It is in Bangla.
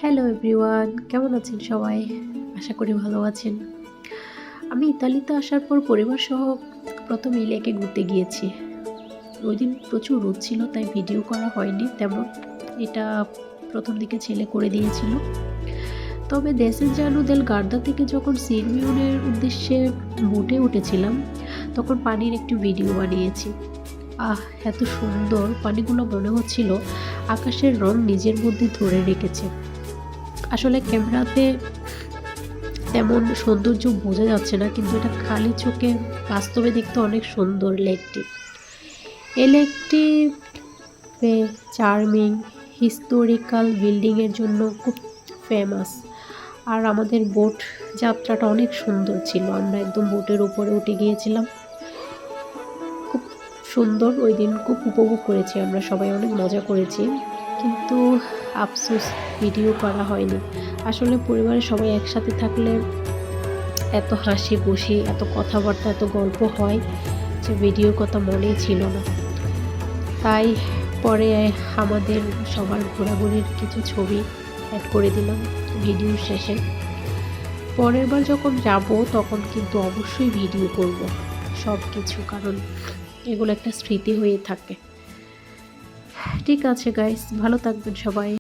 হ্যালো এভরিওয়ান, কেমন আছেন সবাই? আশা করি ভালো আছেন। আমি ইতালিতে আসার পর পরিবার সহ প্রথম এই লেকে ঘুরতে গিয়েছি। ওই দিন প্রচুর রোদ ছিল, তাই ভিডিও করা হয়নি তেমন। এটা প্রথম দিকে ছেলে করে দিয়েছিল। তবে দেসেনজানো দেল গার্দা থেকে যখন সিরমিউনের উদ্দেশ্যে বোটে উঠেছিলাম, তখন পানির একটি ভিডিও বানিয়েছি। এত সুন্দর পানিগুলো, মনে হচ্ছিল আকাশের রং নিজের মধ্যে ধরে রেখেছে। আসলে ক্যামেরাতে তেমন সৌন্দর্য বোঝা যাচ্ছে না, কিন্তু এটা খালি চোখে বাস্তবে দেখতে অনেক সুন্দর লেকটি। এই লেকটি চার্মিং হিস্টোরিক্যাল বিল্ডিংয়ের জন্য খুব ফেমাস। আর আমাদের বোট যাত্রাটা অনেক সুন্দর ছিল। আমরা একদম বোটের উপরে উঠে গিয়েছিলাম, খুব সুন্দর। ওই দিন খুব উপভোগ করেছি, আমরা সবাই অনেক মজা করেছি। কিন্তু আফসোস, ভিডিও করা হয়নি। আসলে পরিবারের সবাই একসাথে থাকলে এত হাসি খুশি, এত কথাবার্তা, এত গল্প হয় যে ভিডিওর কথা মনেই ছিল না। তাই পরে আমাদের সবার ঘোরাঘুরির কিছু ছবি অ্যাড করে দিলাম ভিডিওর শেষে। পরের বার যখন যাব তখন কিন্তু অবশ্যই ভিডিও করব সব কিছু, কারণ এগুলো একটা স্মৃতি হয়ে থাকে। ঠিক আছে গাইস, ভালো থাকবেন সবাই।